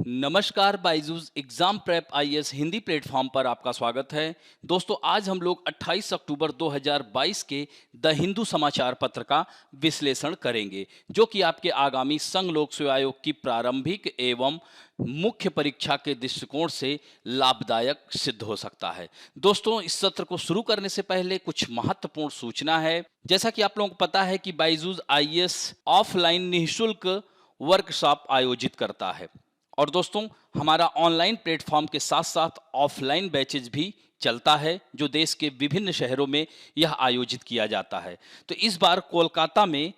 नमस्कार, Byju's exam prep IAS Hindi platform पर आपका स्वागत है। दोस्तों, आज हम लोग 28 अक्टूबर 2022 के द हिंदू समाचार पत्र का विश्लेषण करेंगे, जो कि आपके आगामी संघ लोक सेवा आयोग की प्रारंभिक एवं मुख्य परीक्षा के दृष्टिकोण से लाभदायक सिद्ध हो सकता है। दोस्तों, इस सत्र को शुरू करने से पहले कुछ महत्वपूर्ण सूचना है। जैसा कि आप लोगों को पता है कि बायजूस आईएएस ऑफलाइन निःशुल्क वर्कशॉप आयोजित करता है और दोस्तों, हमारा ऑनलाइन प्लेटफॉर्म के साथ साथ ऑफलाइन बैचेज भी चलता है, जो देश के विभिन्न शहरों में यह आयोजित किया जाता है। तो इस बार कोलकाता में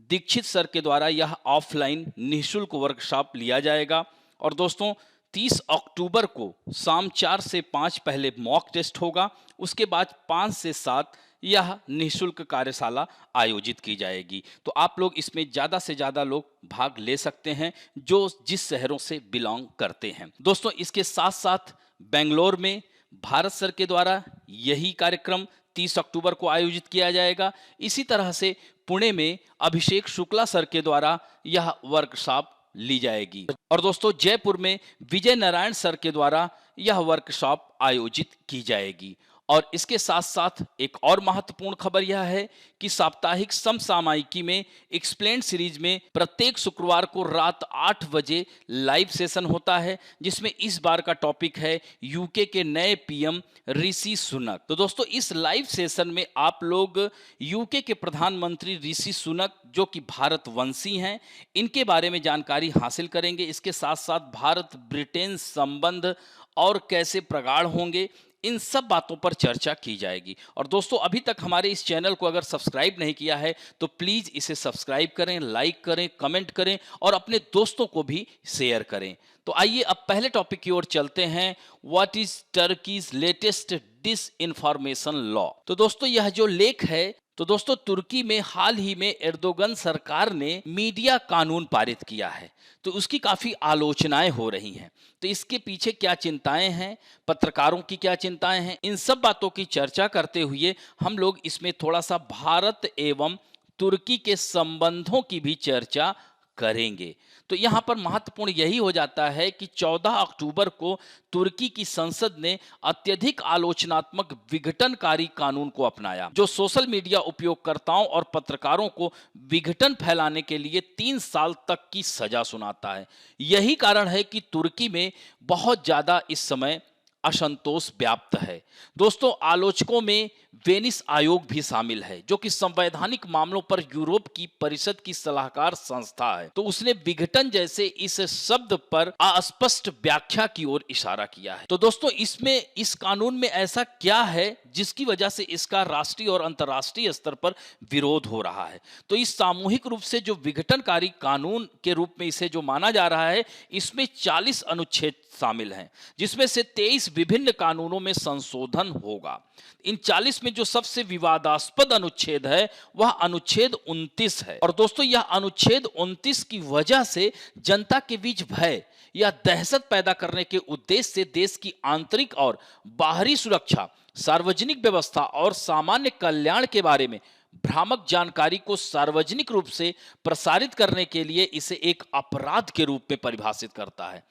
दीक्षित सर के द्वारा यह ऑफलाइन निःशुल्क वर्कशॉप लिया जाएगा और दोस्तों 30 अक्टूबर को शाम 4 से 5 पहले मॉक टेस्ट होगा। उसके बाद 5 से 7 यह निःशुल्क कार्यशाला आयोजित की जाएगी। तो आप लोग इसमें ज़्यादा से ज़्यादा लोग भाग ले सकते हैं जो जिस शहरों से बिलोंग करते हैं। दोस्तों, इसके साथ साथ बेंगलोर में भारत सर के द्वारा यही कार्यक्रम 30 अक्टूबर को आयोजित किया जाएगा। इसी तरह से पुणे में अभिषेक शुक्ला सर के द्वारा यह वर्कशॉप ली जाएगी और दोस्तों जयपुर में विजय नारायण सर के द्वारा यह वर्कशॉप आयोजित की जाएगी। और इसके साथ साथ एक और महत्वपूर्ण खबर यह है कि साप्ताहिक समसामयिकी में एक्सप्लेन्ड सीरीज में प्रत्येक शुक्रवार को रात 8 बजे लाइव सेशन होता है, जिसमें इस बार का टॉपिक है यूके के नए पीएम ऋषि सुनक। तो दोस्तों, इस लाइव सेशन में आप लोग यूके के प्रधानमंत्री ऋषि सुनक, जो कि भारतवंशी हैं, इनके बारे में जानकारी हासिल करेंगे। इसके साथ साथ भारत ब्रिटेन संबंध और कैसे प्रगाढ़ होंगे, इन सब बातों पर चर्चा की जाएगी। और दोस्तों, अभी तक हमारे इस चैनल को अगर सब्सक्राइब नहीं किया है तो प्लीज़ इसे सब्सक्राइब करें, लाइक करें, कमेंट करें और अपने दोस्तों को भी शेयर करें। तो आइए अब पहले टॉपिक की ओर चलते हैं। What is Turkey's latest disinformation law. तो दोस्तों, यह जो लेख है, तो दोस्तों तुर्की में हाल ही में एर्दोगन सरकार ने मीडिया कानून पारित किया है, तो उसकी काफ़ी आलोचनाएं हो रही हैं। तो इसके पीछे क्या चिंताएं हैं, पत्रकारों की क्या चिंताएं हैं, इन सब बातों की चर्चा करते हुए हम लोग इसमें थोड़ा सा भारत एवं तुर्की के संबंधों की भी चर्चा करेंगे। तो यहाँ पर महत्वपूर्ण यही हो जाता है कि 14 अक्टूबर को तुर्की की संसद ने अत्यधिक आलोचनात्मक विघटनकारी कानून को अपनाया, जो सोशल मीडिया उपयोगकर्ताओं और पत्रकारों को विघटन फैलाने के लिए 3 साल तक की सजा सुनाता है। यही कारण है कि तुर्की में बहुत ज्यादा इस समय असंतोष व्याप्त है। दोस्तों, आलोचकों में वेनिस आयोग भी शामिल है, जो कि संवैधानिक मामलों पर यूरोप की परिषद की सलाहकार संस्था है। तो उसने विघटन जैसे इस शब्द पर अस्पष्ट व्याख्या की ओर इशारा किया है। तो दोस्तों, इसमें इस कानून में ऐसा क्या है जिसकी वजह से इसका राष्ट्रीय और अंतर्राष्ट्रीय स्तर पर विरोध हो रहा है। तो इस सामूहिक रूप से जो विघटनकारी कानून के रूप में इसे जो माना जा रहा है, इसमें 40 अनुच्छेद शामिल हैं, जिसमें से 23 विभिन्न कानूनों में संशोधन होगा। इन 40 में जो सबसे विवादास्पद अनुच्छेद है वह अनुच्छेद 29 है। और दोस्तों, यह अनुच्छेद 29 की वजह से जनता के बीच भय या दहशत पैदा करने के उद्देश्य से देश की आंतरिक और बाहरी सुरक्षा, सार्वजनिक व्यवस्था और सामान्य कल्याण के बारे में भ्रामक जानकारी को सार्वजनिक रूप से प्रसारित करने के लिए इसे एक अपराध के रूप में परिभाषित करता है,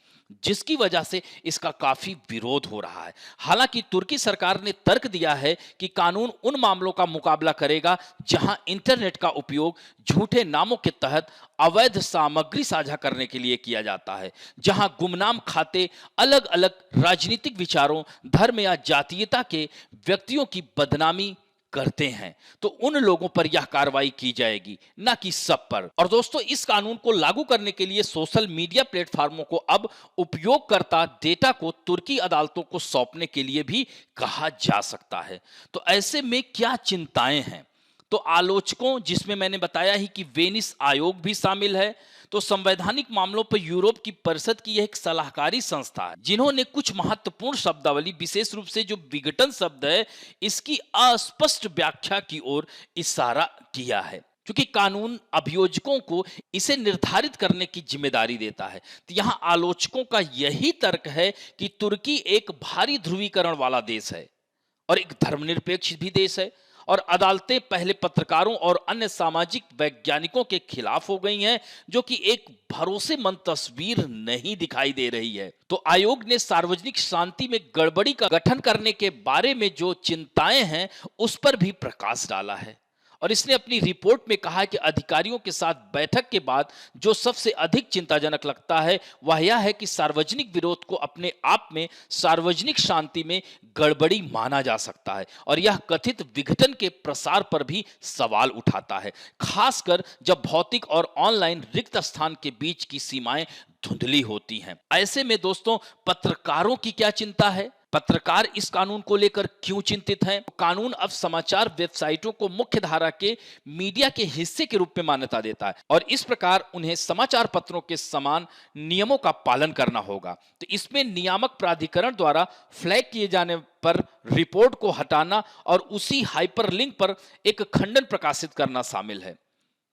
जिसकी वजह से इसका काफी विरोध हो रहा है। हालांकि तुर्की सरकार ने तर्क दिया है कि कानून उन मामलों का मुकाबला करेगा जहां इंटरनेट का उपयोग झूठे नामों के तहत अवैध सामग्री साझा करने के लिए किया जाता है, जहां गुमनाम खाते अलग अलग राजनीतिक विचारों, धर्म या जातीयता के व्यक्तियों की बदनामी करते हैं। तो उन लोगों पर यह कार्रवाई की जाएगी, ना कि सब पर। और दोस्तों, इस कानून को लागू करने के लिए सोशल मीडिया प्लेटफॉर्मों को अब उपयोगकर्ता डेटा को तुर्की अदालतों को सौंपने के लिए भी कहा जा सकता है। तो ऐसे में क्या चिंताएं हैं? तो आलोचकों, जिसमें मैंने बताया ही कि वेनिस आयोग भी शामिल है, तो संवैधानिक मामलों पर यूरोप की परिषद की यह एक सलाहकारी संस्था है, जिन्होंने कुछ महत्वपूर्ण शब्दावली, विशेष रूप से जो विघटन शब्द है, इसकी अस्पष्ट व्याख्या की ओर इशारा किया है, क्योंकि कानून अभियोजकों को इसे निर्धारित करने की जिम्मेदारी देता है। तो यहां आलोचकों का यही तर्क है कि तुर्की एक भारी ध्रुवीकरण वाला देश है और एक धर्मनिरपेक्ष भी देश है, और अदालतें पहले पत्रकारों और अन्य सामाजिक वैज्ञानिकों के खिलाफ हो गई हैं, जो कि एक भरोसेमंद तस्वीर नहीं दिखाई दे रही है। तो आयोग ने सार्वजनिक शांति में गड़बड़ी का गठन करने के बारे में जो चिंताएं हैं, उस पर भी प्रकाश डाला है और इसने अपनी रिपोर्ट में कहा कि अधिकारियों के साथ बैठक के बाद जो सबसे अधिक चिंताजनक लगता है वह यह है कि सार्वजनिक विरोध को अपने आप में सार्वजनिक शांति में गड़बड़ी माना जा सकता है और यह कथित विघटन के प्रसार पर भी सवाल उठाता है, खासकर जब भौतिक और ऑनलाइन रिक्त स्थान के बीच की सीमाएं धुंधली होती हैं। ऐसे में दोस्तों, पत्रकारों की क्या चिंता है? पत्रकार इस कानून को लेकर क्यों चिंतित हैं? कानून अब समाचार वेबसाइटों को मुख्य धारा के मीडिया के हिस्से के रूप में मान्यता देता है और इस प्रकार उन्हें समाचार पत्रों के समान नियमों का पालन करना होगा। तो इसमें नियामक प्राधिकरण द्वारा फ्लैग किए जाने पर रिपोर्ट को हटाना और उसी हाइपरलिंक पर एक खंडन प्रकाशित करना शामिल है।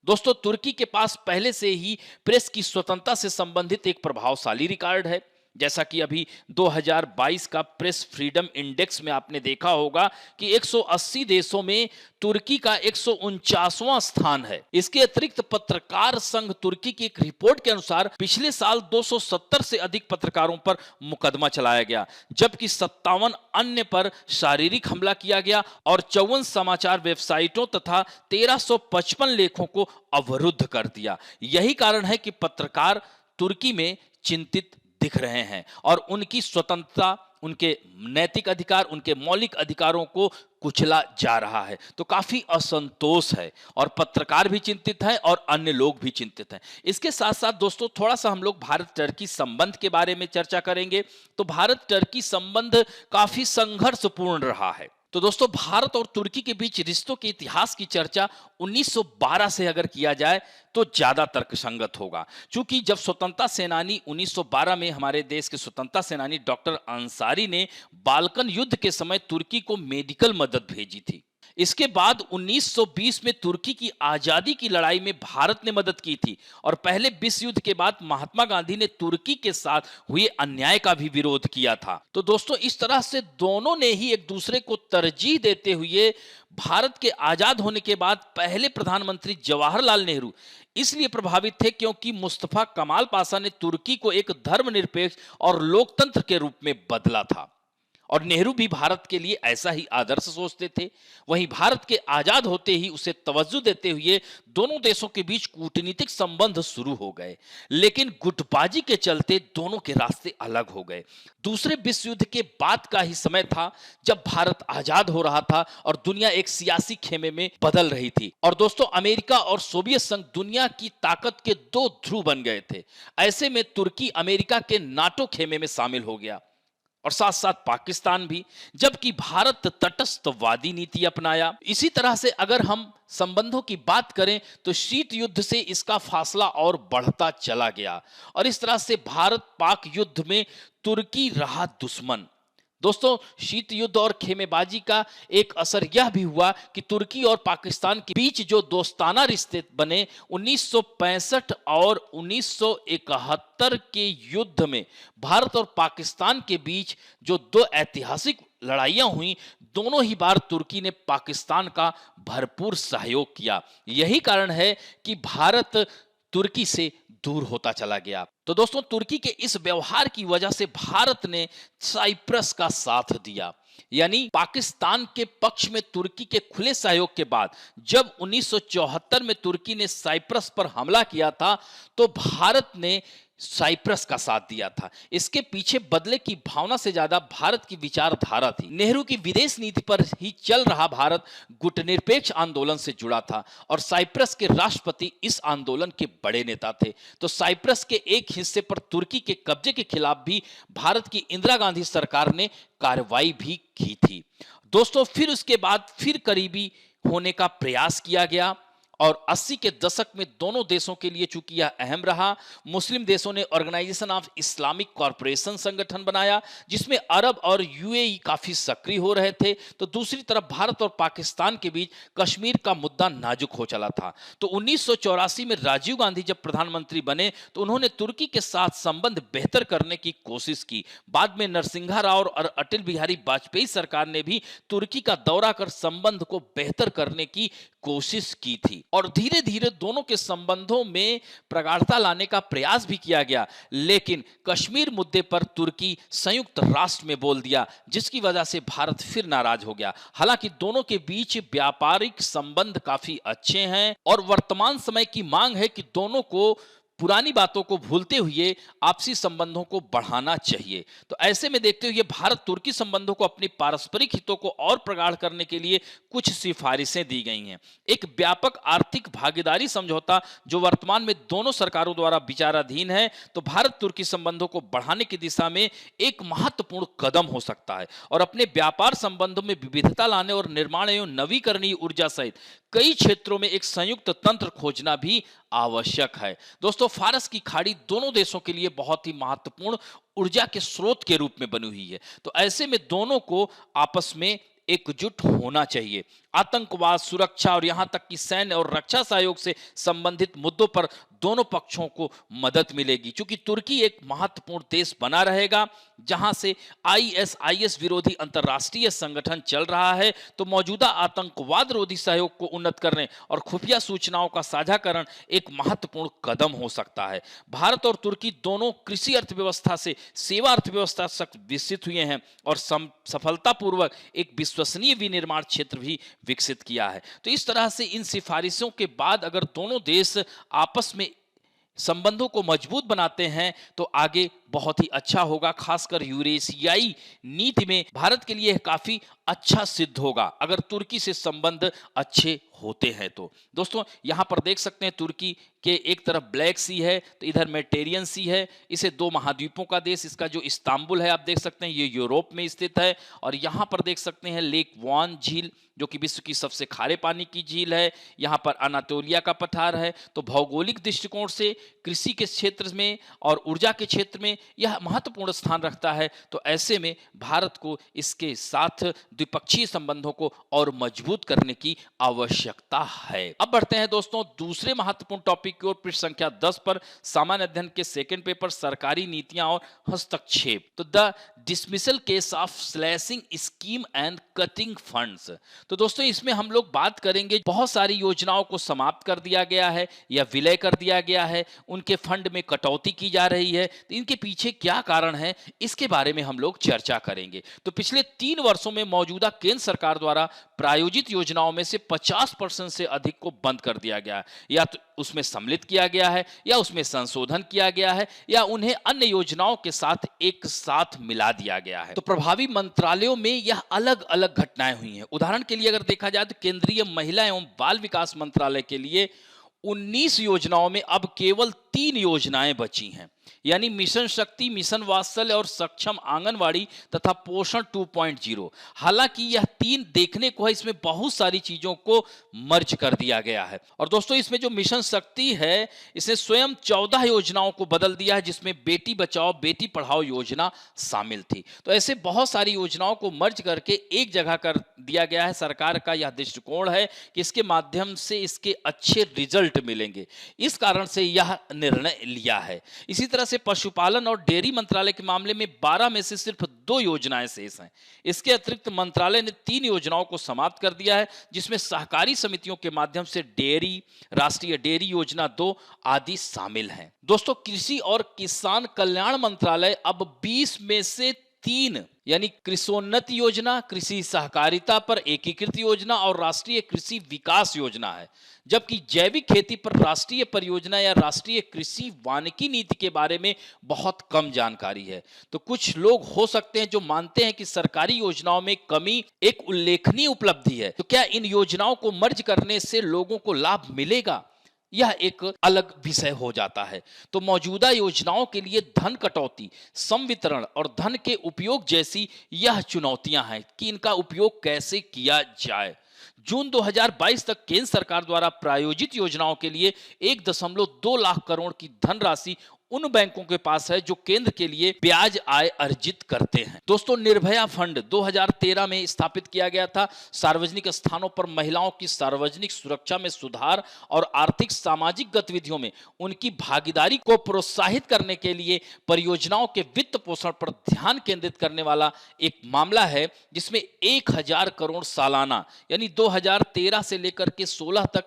दोस्तों, तुर्की के पास पहले से ही प्रेस की स्वतंत्रता से संबंधित एक प्रभावशाली रिकॉर्ड है। जैसा कि अभी 2022 का प्रेस फ्रीडम इंडेक्स में आपने देखा होगा कि 180 देशों में तुर्की का 149वां स्थान है। इसके अतिरिक्त पत्रकार संघ तुर्की की एक रिपोर्ट के अनुसार पिछले साल 270 से अधिक पत्रकारों पर मुकदमा चलाया गया, जबकि 57 अन्य पर शारीरिक हमला किया गया और 54 समाचार वेबसाइटों तथा 1355 लेखों को अवरुद्ध कर दिया। यही कारण है कि पत्रकार तुर्की में चिंतित दिख रहे हैं और उनकी स्वतंत्रता, उनके नैतिक अधिकार, उनके मौलिक अधिकारों को कुचला जा रहा है। तो काफी असंतोष है और पत्रकार भी चिंतित हैं और अन्य लोग भी चिंतित हैं। इसके साथ साथ दोस्तों, थोड़ा सा हम लोग भारत टर्की संबंध के बारे में चर्चा करेंगे। तो भारत टर्की संबंध काफी संघर्षपूर्ण रहा है। तो दोस्तों, भारत और तुर्की के बीच रिश्तों के इतिहास की चर्चा 1912 से अगर किया जाए तो ज्यादा तर्कसंगत होगा, क्योंकि जब स्वतंत्रता सेनानी 1912 में हमारे देश के स्वतंत्रता सेनानी डॉक्टर अंसारी ने बाल्कन युद्ध के समय तुर्की को मेडिकल मदद भेजी थी। इसके बाद 1920 में तुर्की की आजादी की लड़ाई में भारत ने मदद की थी और पहले विश्व युद्ध के बाद महात्मा गांधी ने तुर्की के साथ हुए अन्याय का भी विरोध किया था। तो दोस्तों, इस तरह से दोनों ने ही एक दूसरे को तरजीह देते हुए भारत के आजाद होने के बाद पहले प्रधानमंत्री जवाहरलाल नेहरू इसलिए प्रभावित थे क्योंकि मुस्तफा कमाल पाशा ने तुर्की को एक धर्मनिरपेक्ष और लोकतंत्र के रूप में बदला था और नेहरू भी भारत के लिए ऐसा ही आदर्श सोचते थे। वहीं भारत के आजाद होते ही उसे तवज्जो देते हुए दोनों देशों के बीच कूटनीतिक संबंध शुरू हो गए, लेकिन गुटबाजी के चलते दोनों के रास्ते अलग हो गए। दूसरे विश्व युद्ध के बाद का ही समय था जब भारत आजाद हो रहा था और दुनिया एक सियासी खेमे में बदल रही थी और दोस्तों, अमेरिका और सोवियत संघ दुनिया की ताकत के दो ध्रुव बन गए थे। ऐसे में तुर्की अमेरिका के नाटो खेमे में शामिल हो गया और साथ साथ पाकिस्तान भी, जबकि भारत तटस्थवादी नीति अपनाया। इसी तरह से अगर हम संबंधों की बात करें तो शीत युद्ध से इसका फासला और बढ़ता चला गया और इस तरह से भारत पाक युद्ध में तुर्की रहा दुश्मन। दोस्तों, शीत युद्ध और खेमेबाजी का एक असर यह भी हुआ कि तुर्की और पाकिस्तान के बीच जो दोस्ताना रिश्ते बने 1965 और 1971 के युद्ध में भारत और पाकिस्तान के बीच जो दो ऐतिहासिक लड़ाइयां हुई, दोनों ही बार तुर्की ने पाकिस्तान का भरपूर सहयोग किया। यही कारण है कि भारत तुर्की से दूर होता चला गया। तो दोस्तों, तुर्की के इस व्यवहार की वजह से भारत ने साइप्रस का साथ दिया, यानी पाकिस्तान के पक्ष में तुर्की के खुले सहयोग के बाद जब 1974 में तुर्की ने साइप्रस पर हमला किया था तो भारत ने साइप्रस का साथ दिया था। इसके पीछे बदले की भावना से ज्यादा भारत की विचारधारा थी। नेहरू की विदेश नीति पर ही चल रहा भारत गुटनिरपेक्ष आंदोलन से जुड़ा था और साइप्रस के राष्ट्रपति इस आंदोलन के बड़े नेता थे। तो साइप्रस के एक हिस्से पर तुर्की के कब्जे के खिलाफ भी भारत की इंदिरा गांधी सरकार ने कार्रवाई भी की थी। दोस्तों, फिर उसके बाद फिर करीबी होने का प्रयास किया गया और 80 के दशक में दोनों देशों के लिए चूंकि यह अहम रहा, मुस्लिम देशों ने ऑर्गेनाइजेशन ऑफ इस्लामिक कॉरपोरेशन संगठन बनाया जिसमें अरब और यूएई काफी सक्रिय हो रहे थे। तो दूसरी तरफ भारत और पाकिस्तान के बीच कश्मीर का मुद्दा नाजुक हो चला था। तो 1984 में राजीव गांधी जब प्रधानमंत्री बने तो उन्होंने तुर्की के साथ संबंध बेहतर करने की कोशिश की। बाद में नरसिंहा राव और अटल बिहारी वाजपेयी सरकार ने भी तुर्की का दौरा कर संबंध को बेहतर करने की कोशिश की थी और धीरे धीरे दोनों के संबंधों में प्रगाढ़ता लाने का प्रयास भी किया गया। लेकिन कश्मीर मुद्दे पर तुर्की संयुक्त राष्ट्र में बोल दिया, जिसकी वजह से भारत फिर नाराज हो गया। हालांकि दोनों के बीच व्यापारिक संबंध काफी अच्छे हैं और वर्तमान समय की मांग है कि दोनों को पुरानी बातों को भूलते हुए आपसी संबंधों को बढ़ाना चाहिए। तो ऐसे में देखते हुए भारत तुर्की संबंधों को अपनी पारस्परिक हितों को और प्रगाढ़ करने के लिए कुछ सिफारिशें दी गई हैं। एक व्यापक आर्थिक भागीदारी समझौता जो वर्तमान में दोनों सरकारों द्वारा विचाराधीन है, तो भारत तुर्की संबंधों को बढ़ाने की दिशा में एक महत्वपूर्ण कदम हो सकता है और अपने व्यापार संबंधों में विविधता लाने और निर्माण एवं नवीकरणीय ऊर्जा सहित कई क्षेत्रों में एक संयुक्त तंत्र खोजना भी आवश्यक है। दोस्तों, फारस की खाड़ी दोनों देशों के लिए बहुत ही महत्वपूर्ण ऊर्जा के स्रोत के रूप में बनी हुई है। तो ऐसे में दोनों को आपस में एकजुट होना चाहिए। आतंकवाद, सुरक्षा और यहां तक कि सैन्य और रक्षा सहयोग से संबंधित मुद्दों पर दोनों पक्षों को मदद मिलेगी, क्योंकि तुर्की एक महत्वपूर्ण देश बना रहेगा जहां से आईएसआईएस विरोधी अंतरराष्ट्रीय संगठन चल रहा है। तो मौजूदा आतंकवाद रोधी सहयोग को उन्नत करने और खुफिया सूचनाओं का साझाकरण एक महत्वपूर्ण कदम हो सकता है। भारत और तुर्की दोनों कृषि अर्थव्यवस्था से सेवा अर्थव्यवस्था तक विकसित हुए हैं और सफलतापूर्वक एक विश्वसनीय विनिर्माण क्षेत्र भी विकसित किया है। तो इस तरह से इन सिफारिशों के बाद अगर दोनों देश आपस में संबंधों को मजबूत बनाते हैं तो आगे बहुत ही अच्छा होगा। खासकर यूरेशियाई नीति में भारत के लिए काफी अच्छा सिद्ध होगा अगर तुर्की से संबंध अच्छे होते हैं। तो दोस्तों, यहां पर देख सकते हैं तुर्की के एक तरफ ब्लैक सी है तो इधर मेडिटेरियन सी है। इसे दो महाद्वीपों का देश, इसका जो इस्तांबुल है आप देख सकते हैं ये यूरोप में स्थित है। और यहां पर देख सकते हैं लेक वान झील जो कि विश्व की सबसे खारे पानी की झील है। यहाँ पर अनातोलिया का पठार है। तो भौगोलिक दृष्टिकोण से कृषि के क्षेत्र में और ऊर्जा के क्षेत्र में यह महत्वपूर्ण स्थान रखता है। तो ऐसे में भारत को इसके साथ द्विपक्षीय संबंधों को और मजबूत करने की आवश्यकता है। अब बढ़ते हैं दोस्तों दूसरे महत्वपूर्ण टॉपिक की ओर, पृष्ठ संख्या 10 पर, सामान्य अध्ययन के सेकंड पेपर, सरकारी नीतियां और हस्तक्षेप। तो the dismissal case of slashing scheme and cutting funds. तो दोस्तों, इसमें हम लोग बात करेंगे बहुत सारी योजनाओं को समाप्त कर दिया गया है या विलय कर दिया गया है, उनके फंड में कटौती की जा रही है। तो इनके पीछे क्या कारण है, इसके बारे में हम लोग चर्चा करेंगे। तो पिछले 3 वर्षों में मौजूदा केंद्र सरकार द्वारा प्रायोजित योजनाओं में से 50% से अधिक को बंद कर दिया गया है, या तो उसमें सम्मिलित किया गया है या उसमें संशोधन किया गया है या उन्हें अन्य योजनाओं के साथ एक साथ मिला दिया गया है। तो प्रभावी मंत्रालयों में यह अलग अलग घटनाएं हुई हैं। उदाहरण के लिए अगर देखा जाए तो केंद्रीय महिला एवं बाल विकास मंत्रालय के लिए 19 योजनाओं में अब केवल 3 योजनाएं बची हैं, यानी मिशन शक्ति, मिशन वात्सल्य और सक्षम आंगनवाड़ी तथा पोषण 2.0। हालांकि यह 3 देखने को है, इसमें बहुत सारी चीजों को मर्ज कर दिया गया है। और दोस्तों, इसमें जो मिशन शक्ति है इसने स्वयं 14 योजनाओं को बदल दिया है, जिसमें बेटी बचाओ बेटी पढ़ाओ योजना शामिल थी। तो ऐसे बहुत सारी योजनाओं को मर्ज करके एक जगह कर दिया गया है। सरकार का यह दृष्टिकोण है कि इसके माध्यम से इसके अच्छे रिजल्ट मिलेंगे, इस कारण से यह निर्णय लिया है। इसी तरह से पशुपालन और डेयरी मंत्रालय के मामले में 12 में से सिर्फ 2 योजनाएं शेष हैं। इसके अतिरिक्त मंत्रालय ने 3 योजनाओं को समाप्त कर दिया है, जिसमें सहकारी समितियों के माध्यम से डेयरी, राष्ट्रीय डेयरी योजना 2 आदि शामिल हैं। दोस्तों, कृषि और किसान कल्याण मंत्रालय अब 20 में से 3 यानी कृषोन्नति योजना, कृषि सहकारिता पर एकीकृत योजना और राष्ट्रीय कृषि विकास योजना है, जबकि जैविक खेती पर राष्ट्रीय परियोजना या राष्ट्रीय कृषि वानिकी नीति के बारे में बहुत कम जानकारी है। तो कुछ लोग हो सकते हैं जो मानते हैं कि सरकारी योजनाओं में कमी एक उल्लेखनीय उपलब्धि है। तो क्या इन योजनाओं को मर्ज करने से लोगों को लाभ मिलेगा, यह एक अलग विषय हो जाता है। तो मौजूदा योजनाओं के लिए धन कटौती, संवितरण और धन के उपयोग जैसी यह चुनौतियां हैं कि इनका उपयोग कैसे किया जाए। जून 2022 तक केंद्र सरकार द्वारा प्रायोजित योजनाओं के लिए 1.2 लाख करोड़ की धनराशि उन बैंकों के पास है जो केंद्र के लिए ब्याज आय अर्जित करते हैं। दोस्तों, निर्भया फंड 2013 में स्थापित किया गया था। सार्वजनिक स्थानों पर महिलाओं की सार्वजनिक सुरक्षा में सुधार और आर्थिक सामाजिक गतिविधियों में उनकी भागीदारी को प्रोत्साहित करने के लिए परियोजनाओं के वित्त पोषण पर ध्यान केंद्रित करने वाला एक मामला है, जिसमें 1000 करोड़ सालाना यानी 2013 से लेकर के 16 तक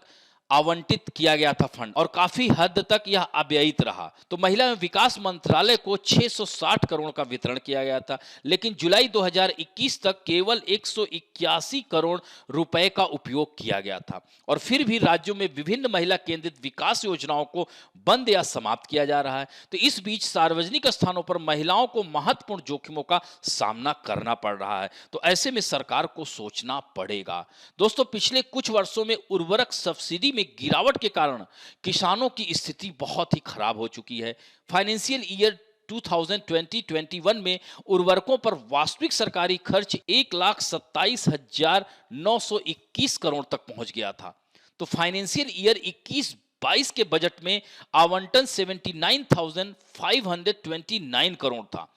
आवंटित किया गया था फंड, और काफी हद तक यह अव्ययित रहा। तो महिला एवं विकास मंत्रालय को 660 करोड़ का वितरण किया गया था, लेकिन जुलाई 2021 तक केवल 181 करोड़ रुपए का उपयोग किया गया था। और फिर भी राज्यों में विभिन्न महिला केंद्रित विकास योजनाओं को बंद या समाप्त किया जा रहा है। तो इस बीच सार्वजनिक स्थानों पर महिलाओं को महत्वपूर्ण जोखिमों का सामना करना पड़ रहा है। तो ऐसे में सरकार को सोचना पड़ेगा। दोस्तों, पिछले कुछ वर्षों में उर्वरक सब्सिडी गिरावट के कारण किसानों की स्थिति बहुत ही खराब हो चुकी है। फाइनेंशियल ईयर 2020-21 में उर्वरकों पर वास्तविक सरकारी खर्च 1,27,921 करोड़ तक पहुंच गया था। तो फाइनेंशियल ईयर 21-22 के बजट में आवंटन 79,529 करोड़ था।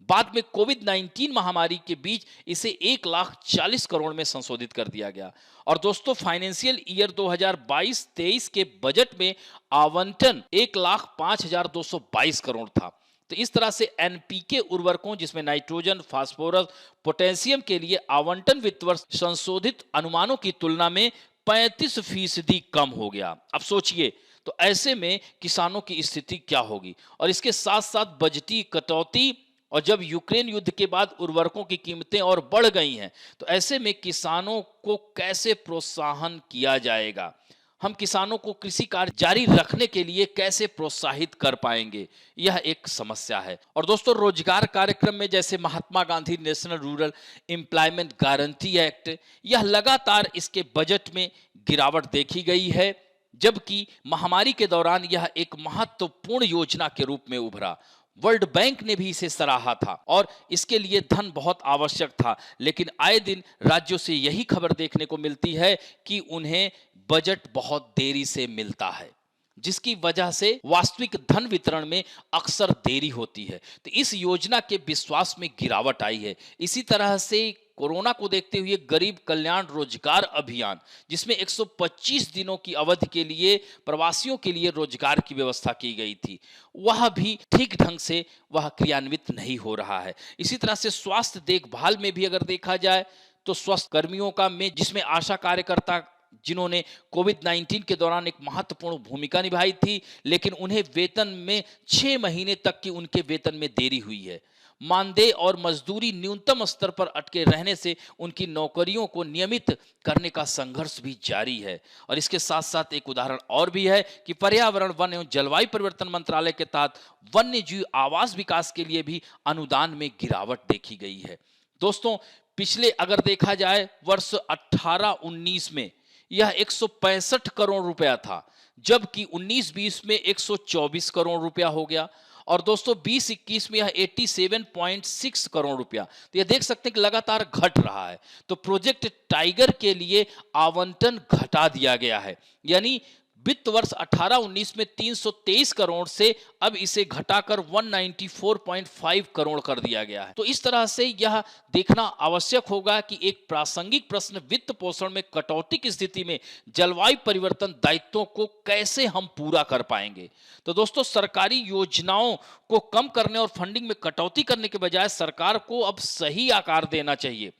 बाद में कोविड-19 महामारी के बीच इसे 1,40,00,000 करोड़ में संशोधित कर दिया गया। और दोस्तों, फाइनेंशियल ईयर 2022-23 के बजट में आवंटन 1,05,222 करोड़ था। तो इस तरह से एनपीके उर्वरकों, जिसमें नाइट्रोजन, फास्फोरस, पोटेशियम के लिए आवंटन वित्त वर्ष संशोधित अनुमानों की तुलना में 35% कम हो गया। अब सोचिए, तो ऐसे में किसानों की स्थिति क्या होगी। और इसके साथ साथ बजटीय कटौती, और जब यूक्रेन युद्ध के बाद उर्वरकों की कीमतें और बढ़ गई हैं, तो ऐसे में किसानों को कैसे प्रोत्साहन किया जाएगा। हम किसानों को कृषि कार्य जारी रखने के लिए कैसे प्रोत्साहित कर पाएंगे, यह एक समस्या है। और दोस्तों, रोजगार कार्यक्रम में जैसे Mahatma Gandhi national rural employment guarantee act, यह लगातार इसके बजट में गिरावट देखी गई है, जबकि महामारी के दौरान यह एक महत्वपूर्ण योजना के रूप में उभरा। वर्ल्ड बैंक ने भी इसे सराहा था और इसके लिए धन बहुत आवश्यक था, लेकिन आए दिन राज्यों से यही खबर देखने को मिलती है कि उन्हें बजट बहुत देरी से मिलता है, जिसकी वजह से वास्तविक धन वितरण में अक्सर देरी होती है। तो इस योजना के विश्वास में गिरावट आई है। इसी तरह से कोरोना को देखते हुए गरीब कल्याण रोजगार अभियान, जिसमें 125 दिनों की अवधि के लिए प्रवासियों के लिए रोजगार की व्यवस्था की गई थी, वह भी ठीक ढंग से वह क्रियान्वित नहीं हो रहा है। इसी तरह से स्वास्थ्य देखभाल में भी अगर देखा जाए तो स्वास्थ्य कर्मियों का में जिसमें आशा कार्यकर्ता, जिन्होंने कोविड-19 के दौरान एक महत्वपूर्ण भूमिका निभाई थी, लेकिन उन्हें वेतन में 6 महीने तक की उनके वेतन में देरी हुई है। मानदेय और मजदूरी न्यूनतम स्तर पर अटके रहने से उनकी नौकरियों को नियमित करने का संघर्ष भी जारी है। और इसके साथ साथ एक उदाहरण और भी है कि पर्यावरण, वन एवं जलवायु परिवर्तन मंत्रालय के तहत वन्य जीव आवास विकास के लिए भी अनुदान में गिरावट देखी गई है। दोस्तों, पिछले अगर देखा जाए वर्ष 18-19 में यह 165 करोड़ रुपया था, जबकि 19-20 में 124 करोड़ रुपया हो गया। और दोस्तों, 20-21 में यह 87.6 करोड़ रुपया। तो यह देख सकते हैं कि लगातार घट रहा है। तो प्रोजेक्ट टाइगर के लिए आवंटन घटा दिया गया है, यानी वित्त वर्ष 18-19 में 323 करोड़ से अब इसे घटाकर 194.5 करोड़ कर दिया गया है। तो इस तरह से यह देखना आवश्यक होगा कि एक प्रासंगिक प्रश्न, वित्त पोषण में कटौती की स्थिति में जलवायु परिवर्तन दायित्वों को कैसे हम पूरा कर पाएंगे। तो दोस्तों, सरकारी योजनाओं को कम करने और फंडिंग में कटौती करने के बजाय सरकार को अब सही आकार देना चाहिए।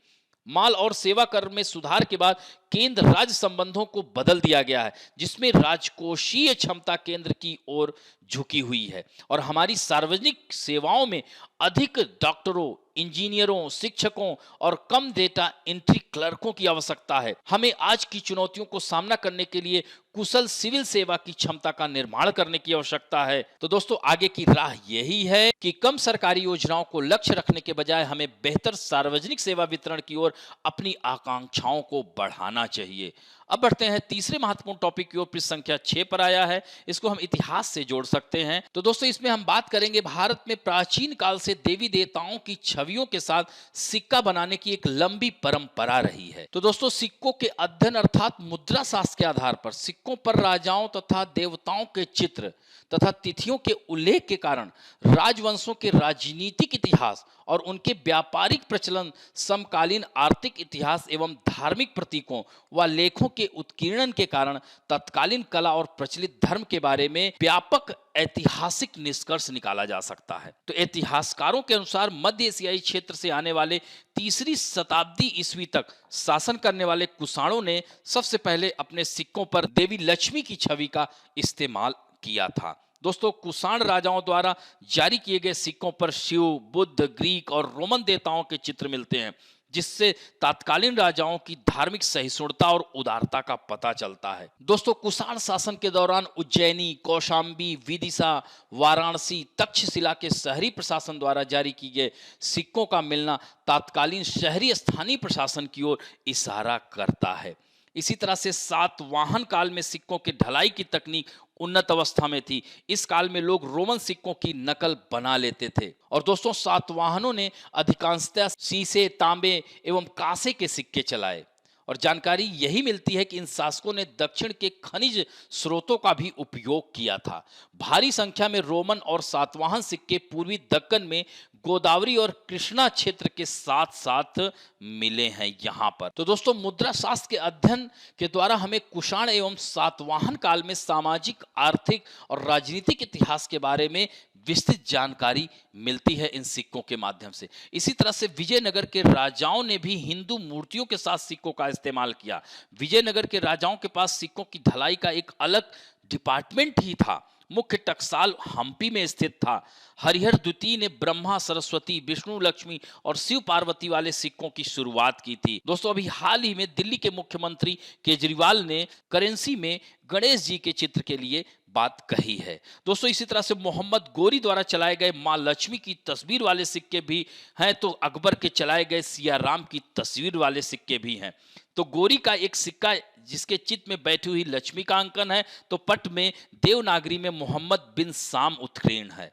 माल और सेवा कर में सुधार के बाद केंद्र राज्य संबंधों को बदल दिया गया है, जिसमें राजकोषीय क्षमता केंद्र की ओर झुकी हुई है और हमारी सार्वजनिक सेवाओं में अधिक डॉक्टरों, इंजीनियरों, शिक्षकों और कम डेटा एंट्री क्लर्कों की आवश्यकता है। हमें आज की चुनौतियों को सामना करने के लिए कुशल सिविल सेवा की क्षमता का निर्माण करने की आवश्यकता है। तो दोस्तों आगे की राह यही है कि कम सरकारी योजनाओं को लक्ष्य रखने के बजाय हमें बेहतर सार्वजनिक सेवा वितरण की ओर अपनी आकांक्षाओं को बढ़ाना चाहिए। अब बढ़ते हैं तीसरे महत्वपूर्ण टॉपिक की ओर। पृष्ठ संख्या 6 पर आया है, इसको हम इतिहास से जोड़ सकते हैं। तो दोस्तों इसमें हम बात करेंगे भारत में प्राचीन काल से देवी देवताओं की छवियों के साथ सिक्का बनाने की एक लंबी परंपरा रही है। तो दोस्तों सिक्कों के अध्ययन अर्थात मुद्रा शास्त्र के आधार पर सिक्कों पर राजाओं तथा देवताओं के चित्र तथा तिथियों के उल्लेख के कारण राजवंशों के राजनीतिक इतिहास और उनके व्यापारिक प्रचलन, समकालीन आर्थिक इतिहास एवं धार्मिक प्रतीकों व लेखों के उत्कीर्णन के कारण तत्कालीन कला और प्रचलित धर्म के बारे में व्यापक ऐतिहासिक निष्कर्ष निकाला जा सकता है। तो इतिहासकारों के अनुसार मध्य एशियाई क्षेत्र से आने वाले तीसरी शताब्दी ईस्वी तक शासन करने वाले कुषाणों ने सबसे पहले अपने सिक्कों पर देवी लक्ष्मी की छवि का इस्तेमाल किया था। दोस्तों कुषाण राजाओं द्वारा जारी किए गए सिक्कों पर शिव, बुद्ध, ग्रीक और रोमन देवताओं के चित्र मिलते हैं, जिससे तत्कालीन राजाओं की धार्मिक सहिष्णुता और उदारता का पता चलता है। दोस्तों कुषाण शासन के दौरान उज्जैनी, कौशाम्बी, विदिशा, वाराणसी, तक्षशिला के शहरी प्रशासन द्वारा जारी किए गए सिक्कों का मिलना तत्कालीन शहरी स्थानीय प्रशासन की ओर इशारा करता है। इसी तरह से सातवाहन काल में सिक्कों के ढलाई की तकनीक उन्नत अवस्था में थी। इस काल में लोग रोमन सिक्कों की नकल बना लेते थे। और दोस्तों सातवाहनों ने अधिकांशतः शीशे, तांबे एवं कांसे के सिक्के चलाए और जानकारी यही मिलती है कि इन शासकों ने दक्षिण के खनिज स्रोतों का भी उपयोग किया था। भारी संख्या में रोमन और सातवाहन सिक्के पूर्वी दक्कन में गोदावरी और कृष्णा क्षेत्र के साथ साथ मिले हैं यहाँ पर। तो दोस्तों मुद्रा शास्त्र के अध्ययन के द्वारा हमें कुषाण एवं सातवाहन काल में सामाजिक, आर्थिक और राजनीतिक इतिहास के बारे में विस्तृत जानकारी मिलती है इन सिक्कों के माध्यम से। इसी तरह से विजयनगर के राजाओं ने भी हिंदू मूर्तियों के साथ सिक्कों का इस्तेमाल किया। विजयनगर के राजाओं के पास सिक्कों की ढलाई का एक अलग डिपार्टमेंट ही था। मुख्य टकसाल हम्पी में स्थित था। हरिहर द्वितीय ने ब्रह्मा, सरस्वती, विष्णु, लक्ष्मी और शिव पार्वती वाले सिक्कों की शुरुआत की थी। दोस्तों अभी हाल ही में दिल्ली के मुख्यमंत्री केजरीवाल ने करेंसी में गणेश जी के चित्र के लिए बात कही है। दोस्तों इसी तरह से मोहम्मद गोरी द्वारा चलाए गए मां लक्ष्मी की तस्वीर वाले सिक्के भी हैं, तो अकबर के चलाए गए सिया राम की तस्वीर वाले सिक्के भी हैं। तो गोरी का एक सिक्का जिसके चित्र में बैठी हुई लक्ष्मी का अंकन है, तो पट में देवनागरी में मोहम्मद बिन साम उत्कीर्ण है।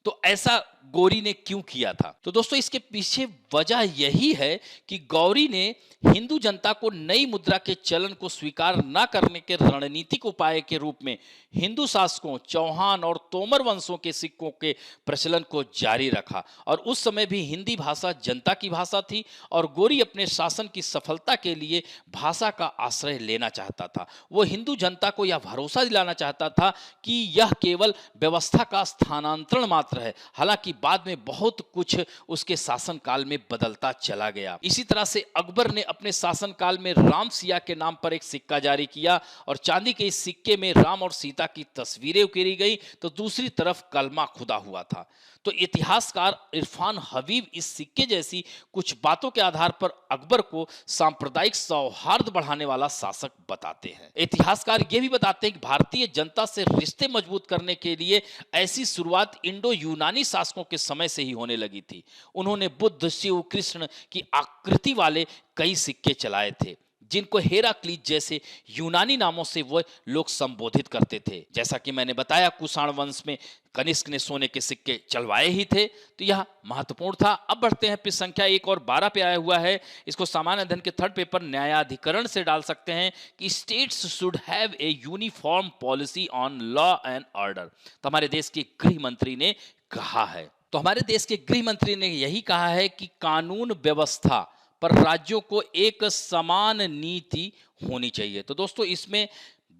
तो ऐसा गौरी ने क्यों किया था? तो दोस्तों इसके पीछे वजह यही है कि गौरी ने हिंदू जनता को नई मुद्रा के चलन को स्वीकार न करने के रणनीतिक उपाय के रूप में हिंदू शासकों, चौहान और तोमर वंशों के सिक्कों के प्रचलन को जारी रखा। और उस समय भी हिंदी भाषा जनता की भाषा थी और गौरी अपने शासन की सफलता के लिए भाषा का आश्रय लेना चाहता था। वो हिंदू जनता को यह भरोसा दिलाना चाहता था कि यह केवल व्यवस्था का स्थानांतरण मात्र है। हालांकि बाद में बहुत कुछ उसके शासन काल में बदलता चला गया। इसी तरह से अकबर ने अपने शासन काल में राम सिया के नाम पर एक सिक्का जारी किया और चांदी के इस सिक्के में राम और सीता की तस्वीरें उकेरी गई, तो दूसरी तरफ कलमा खुदा हुआ था। तो इतिहासकार इरफान हबीब इस सिक्के जैसी कुछ बातों के आधार पर अकबर को सांप्रदायिक सौहार्द बढ़ाने वाला शासक बताते हैं। इतिहासकार ये भी बताते हैं कि भारतीय जनता से रिश्ते मजबूत करने के लिए ऐसी शुरुआत इंडो यूनानी शासकों के समय से ही होने लगी थी। उन्होंने बुद्ध, शिव, कृष्ण की आकृति वाले कई सिक्के चलाए थे, जिनको हेराक्लीज जैसे यूनानी नामों से वो लोग संबोधित करते थे। जैसा कि मैंने बताया कुषाण वंश में कनिष्क ने सोने के सिक्के चलवाए ही थे, तो यह महत्वपूर्ण था। अब बढ़ते हैं पृष्ठ संख्या 1 और 12 पे आया हुआ है। इसको सामान्य अध्ययन के थर्ड पेपर न्यायाधिकरण से डाल सकते हैं कि states should have a uniform policy on law and order. तो हमारे देश के गृह मंत्री ने कहा है, तो हमारे देश के गृह मंत्री ने यही कहा है कि कानून व्यवस्था पर राज्यों को एक समान नीति होनी चाहिए। तो दोस्तों इसमें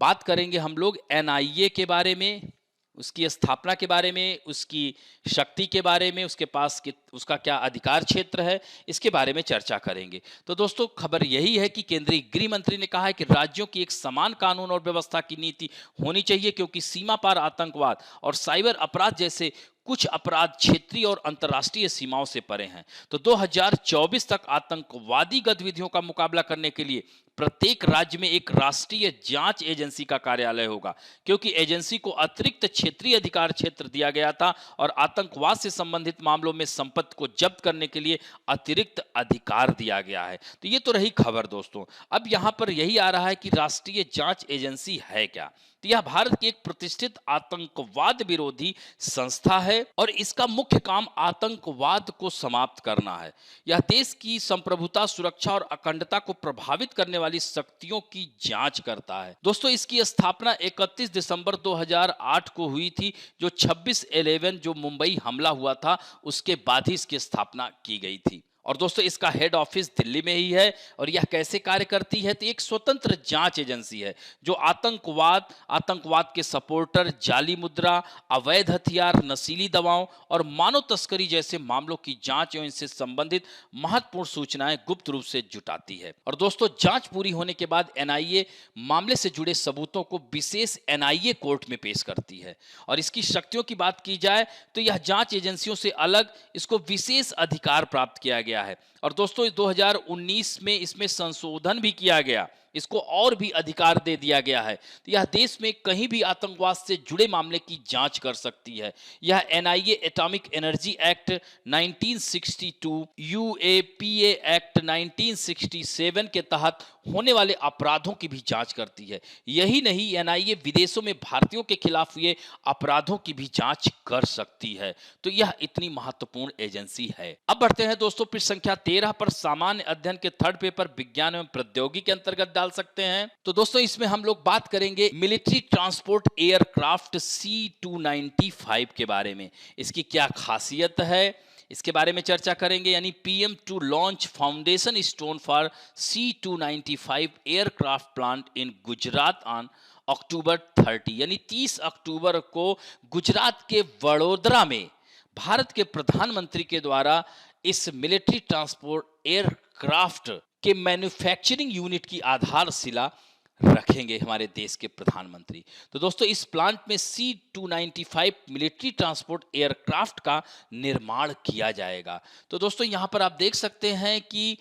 बात करेंगे हम लोग एनआईए के बारे में, उसकी स्थापना के बारे में, उसकी शक्ति के बारे में, उसके पास उसका क्या अधिकार क्षेत्र है, इसके बारे में चर्चा करेंगे। तो दोस्तों खबर यही है कि केंद्रीय गृह मंत्री ने कहा है कि राज्यों की एक समान कानून और व्यवस्था की नीति होनी चाहिए, क्योंकि सीमा पार आतंकवाद और साइबर अपराध जैसे कुछ अपराध क्षेत्रीय और अंतर्राष्ट्रीय सीमाओं से परे हैं। तो 2024 तक आतंकवादी गतिविधियों का मुकाबला करने के लिए प्रत्येक राज्य में एक राष्ट्रीय जांच एजेंसी का कार्यालय होगा, क्योंकि एजेंसी को अतिरिक्त क्षेत्रीय अधिकार क्षेत्र दिया गया था और आतंकवाद से संबंधित मामलों में संपत्ति को जब्त करने के लिए अतिरिक्त अधिकार दिया गया है। तो ये तो रही खबर दोस्तों। अब यहां पर यही आ रहा है कि राष्ट्रीय जांच एजेंसी है क्या। तो यह भारत की एक प्रतिष्ठित आतंकवाद विरोधी संस्था है और इसका मुख्य काम आतंकवाद को समाप्त करना है। यह देश की संप्रभुता, सुरक्षा और अखंडता को प्रभावित करने वाली शक्तियों की जांच करता है। दोस्तों, इसकी स्थापना 31 दिसंबर 2008 को हुई थी, जो 26/11 जो मुंबई हमला हुआ था उसके बाद ही इसकी स्थापना की गई थी। और दोस्तों, इसका हेड ऑफिस दिल्ली में ही है। और यह कैसे कार्य करती है, तो एक स्वतंत्र जांच एजेंसी है जो आतंकवाद के सपोर्टर, जाली मुद्रा, अवैध हथियार, नशीली दवाओं और मानव तस्करी जैसे मामलों की जांच एवं इनसे संबंधित महत्वपूर्ण सूचनाएं गुप्त रूप से जुटाती है। और दोस्तों, जांच पूरी होने के बाद एनआईए मामले से जुड़े सबूतों को विशेष एनआईए कोर्ट में पेश करती है। और इसकी शक्तियों की बात की जाए तो यह जांच एजेंसियों से अलग इसको विशेष अधिकार प्राप्त किया गया है। और दोस्तों, 2019 में इसमें संशोधन भी किया गया, इसको और भी अधिकार दे दिया गया है। तो यह देश में कहीं भी आतंकवाद से जुड़े मामले की जांच कर सकती है। यह NIA atomic energy act 1962, UAPA act 1967 के तहत होने वाले अपराधों की भी जांच करती है। यही नहीं, एनआईए विदेशों में भारतीयों के खिलाफ हुए अपराधों की भी जांच कर सकती है। तो यह इतनी महत्वपूर्ण एजेंसी है। अब बढ़ते हैं दोस्तों पृष्ठ संख्या 13 पर। सामान्य अध्ययन के थर्ड पेपर विज्ञान एवं प्रौद्योगिकी के अंतर्गत डाल सकते हैं। तो दोस्तों, इसमें हम लोग बात करेंगे मिलिट्री ट्रांसपोर्ट एयरक्राफ्ट C-295 के बारे में। इसकी क्या खासियत है, इसके बारे में चर्चा करेंगे। यानी PM to launch foundation stone for C-295 aircraft plant in Gujarat on October 30, यानी 30 अक्टूबर को गुजरात के वडोदरा में भारत के प्रधानमंत्री के द्वारा इस मिलिट्री ट्रांसपोर्ट एयरक्राफ्ट के मैन्युफैक्चरिंग यूनिट की आधारशिला रखेंगे हमारे देश के प्रधानमंत्री। तो दोस्तों, इस प्लांट में C-295 मिलिट्री ट्रांसपोर्ट एयरक्राफ्ट का निर्माण किया जाएगा। तो दोस्तों, यहां पर आप देख सकते हैं कि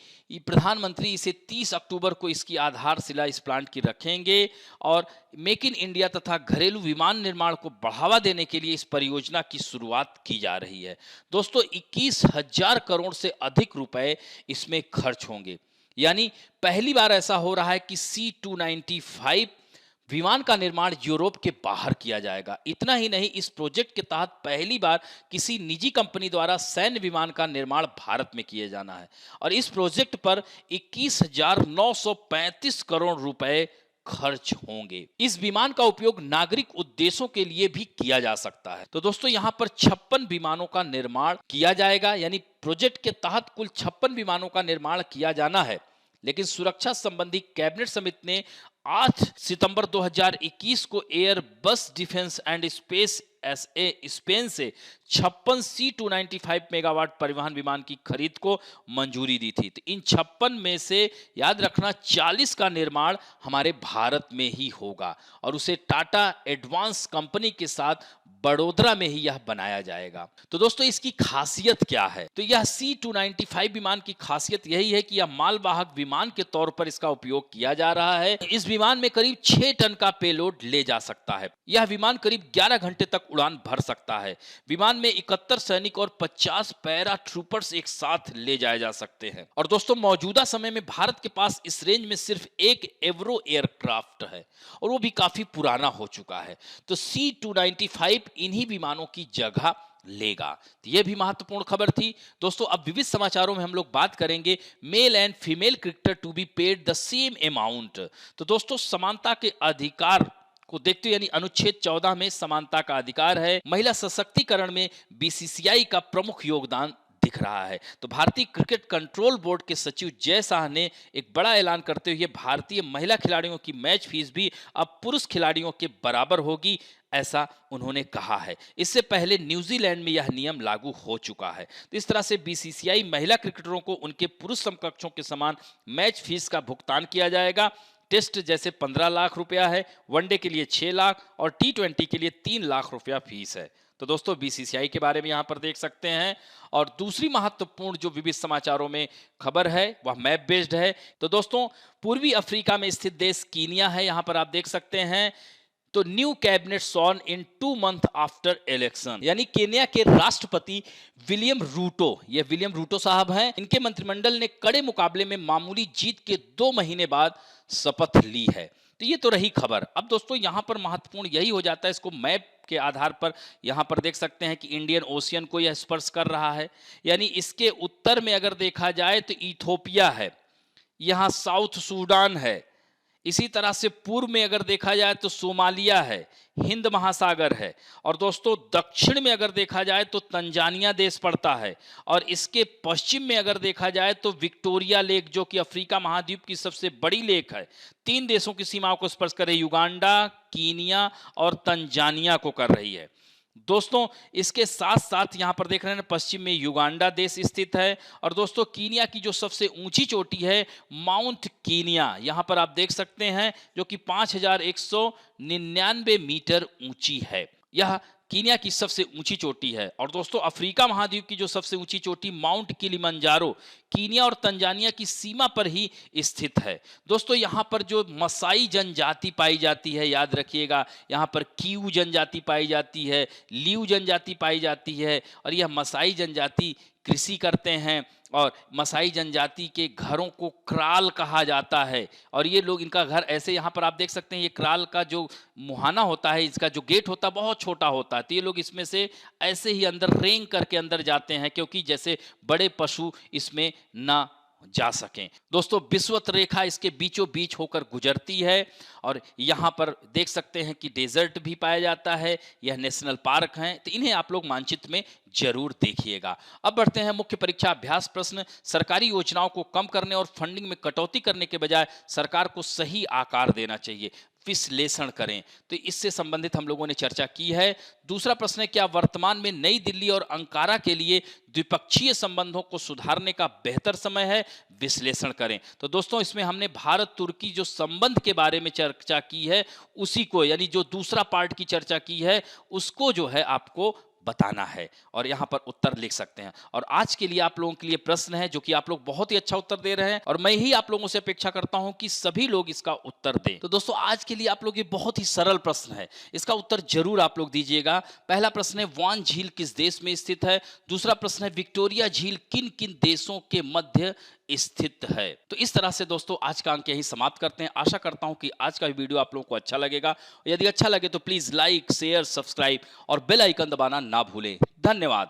प्रधानमंत्री इसे 30 अक्टूबर को इसकी आधारशिला इस प्लांट की रखेंगे और मेक इन इंडिया तथा घरेलू विमान निर्माण को बढ़ावा देने के लिए इस परियोजना की शुरुआत की जा रही है। दोस्तों, 21,000 करोड़ से अधिक रुपए इसमें खर्च होंगे। यानी पहली बार ऐसा हो रहा है कि C-295 विमान का निर्माण यूरोप के बाहर किया जाएगा। इतना ही नहीं, इस प्रोजेक्ट के तहत पहली बार किसी निजी कंपनी द्वारा सैन्य विमान का निर्माण भारत में किए जाना है। और इस प्रोजेक्ट पर 21,935 करोड़ रुपए खर्च होंगे। इस विमान का उपयोग नागरिक उद्देश्यों के लिए भी किया जा सकता है। तो दोस्तों, यहां पर 56 विमानों का निर्माण किया जाएगा। यानी प्रोजेक्ट के तहत कुल 56 विमानों का निर्माण किया जाना है। लेकिन सुरक्षा संबंधी कैबिनेट समिति ने 8 सितंबर 2021 को Airbus defence and space Spain से 56 C-295 मेगावाट परिवहन विमान की खरीद को मंजूरी दी थी। तो इन 56 में से याद रखना 40 का निर्माण हमारे भारत में ही होगा और उसे टाटा एडवांस कंपनी के साथ बड़ोदरा में ही यह बनाया जाएगा। तो दोस्तों, इसकी खासियत क्या है, तो यह C-295 विमान की खासियत यही है कि यह मालवाहक विमान के तौर पर इसका उपयोग किया जा रहा है। इस विमान में करीब 6 टन का पेलोड ले जा सकता है। यह विमान करीब 11 घंटे तक उड़ान भर सकता है। विमान में 71 सैनिक और 50 पैरा ट्रूपर्स एक साथ ले जाए जा सकते हैं। और दोस्तों, मौजूदा समय में भारत के पास इस रेंज में सिर्फ एक एवरो एयरक्राफ्ट है और वो भी काफी पुराना हो चुका है। तो C-295 इन्हीं विमानों की जगह लेगा। तो यह भी महत्वपूर्ण खबर थी। दोस्तों, अब विविध समाचारों में हम लोग बात करेंगे male and female cricketer to be paid the same amount. तो दोस्तों, समानता के अधिकार को देखते हुए, यानी अनुच्छेद 14 में समानता का अधिकार है। महिला सशक्तिकरण में बीसीसीआई का प्रमुख योगदान दिख रहा है। तो भारतीय क्रिकेट कंट्रोल बोर्ड के सचिव जय शाह ने एक बड़ा ऐलान करते हुए भारतीय महिला खिलाड़ियों की मैच फीस भी अब पुरुष खिलाड़ियों के बराबर होगी, ऐसा उन्होंने कहा है। इससे पहले न्यूजीलैंड में यह नियम लागू हो चुका है। तो इस तरह से बीसीसीआई महिला क्रिकेटरों को उनके पुरुष समकक्षों के समान मैच फीस का भुगतान किया जाएगा। टेस्ट जैसे 15 लाख रुपया है, वनडे के लिए 6 लाख और T20 के लिए 3 लाख रुपया फीस है। तो दोस्तों बीसीसीआई के बारे में यहाँ पर देख सकते हैं। और दूसरी महत्वपूर्ण जो विविध समाचारों में खबर है वह मैप बेस्ड है। तो दोस्तों पूर्वी अफ्रीका में स्थित देश कीनिया है, यहाँ पर आप देख सकते हैं। तो न्यू कैबिनेट सॉर्न इन 2 मंथ आफ्टर इलेक्शन, यानी केन्या के राष्ट्रपति विलियम रूटो, ये विलियम रूटो साहब हैं, इनके मंत्रिमंडल ने कड़े मुकाबले में मामूली जीत के 2 महीने बाद शपथ ली है। तो ये तो रही खबर। अब दोस्तों यहां पर महत्वपूर्ण यही हो जाता है, इसको मैप के आधार पर यहां पर देख सकते हैं कि इंडियन ओशियन को यह स्पर्श कर रहा है, यानी इसके उत्तर में अगर देखा जाए तो इथोपिया है, यहां साउथ सूडान है, इसी तरह से पूर्व में अगर देखा जाए तो सोमालिया है, हिंद महासागर है, और दोस्तों दक्षिण में अगर देखा जाए तो तंजानिया देश पड़ता है, और इसके पश्चिम में अगर देखा जाए तो विक्टोरिया लेक जो कि अफ्रीका महाद्वीप की सबसे बड़ी लेक है, 3 देशों की सीमाओं को स्पर्श कर रही, युगांडा, कीनिया और तंजानिया को कर रही है। दोस्तों इसके साथ साथ यहां पर देख रहे हैं पश्चिम में युगांडा देश स्थित है, और दोस्तों कीनिया की जो सबसे ऊंची चोटी है माउंट कीनिया, यहां पर आप देख सकते हैं, जो कि 5199 मीटर ऊंची है। यह कीनिया की सबसे ऊंची चोटी है। और दोस्तों अफ्रीका महाद्वीप की जो सबसे ऊंची चोटी माउंट किलिमंजारो कीनिया और तंजानिया की सीमा पर ही स्थित है। दोस्तों यहाँ पर जो मसाई जनजाति पाई जाती है, याद रखिएगा, यहाँ पर कीऊ जनजाति पाई जाती है, लिऊ जनजाति पाई जाती है, और यह मसाई जनजाति कृषि करते हैं, और मसाई जनजाति के घरों को क्राल कहा जाता है। और ये लोग, इनका घर ऐसे, यहाँ पर आप देख सकते हैं, ये क्राल का जो मुहाना होता है, इसका जो गेट होता है बहुत छोटा होता है, तो ये लोग इसमें से ऐसे ही अंदर रेंग करके अंदर जाते हैं, क्योंकि जैसे बड़े पशु इसमें ना जा सकें। दोस्तों विषुवत रेखा इसके बीचों बीच होकर गुजरती है, और यहाँ पर देख सकते हैं कि डेजर्ट भी पाया जाता है, यह नेशनल पार्क हैं, तो इन्हें आप लोग मानचित्र में जरूर देखिएगा। अब बढ़ते हैं मुख्य परीक्षा अभ्यास प्रश्न। सरकारी योजनाओं को कम करने और फंडिंग में कटौती करने के बजाय सरकार को सही आकार देना चाहिए, विश्लेषण करें। तो इससे संबंधित हम लोगों ने चर्चा की है। दूसरा प्रश्न है, क्या वर्तमान में नई दिल्ली और अंकारा के लिए द्विपक्षीय संबंधों को सुधारने का बेहतर समय है, विश्लेषण करें। तो दोस्तों इसमें हमने भारत तुर्की जो संबंध के बारे में चर्चा की है, उसी को, यानी जो दूसरा पार्ट की चर्चा की है उसको जो है आपको बताना है, और यहां पर उत्तर लिख सकते हैं। और आज के लिए आप लोगों के लिए प्रश्न है जो कि आप लोग बहुत ही अच्छा उत्तर दे रहे हैं, और मैं ही आप लोगों से अपेक्षा करता हूं कि सभी लोग इसका उत्तर दें। तो दोस्तों आज के लिए आप लोग ये बहुत ही सरल प्रश्न है, इसका उत्तर जरूर आप लोग दीजिएगा। पहला प्रश्न है, वान झील किस देश में स्थित है? दूसरा प्रश्न है, विक्टोरिया झील किन किन देशों के मध्य स्थित है? तो इस तरह से दोस्तों आज का अंक यही समाप्त करते हैं। आशा करता हूं कि आज का वीडियो आप लोगों को अच्छा लगेगा। यदि अच्छा लगे तो प्लीज लाइक, शेयर, सब्सक्राइब और बेल आइकन दबाना ना भूलें। धन्यवाद।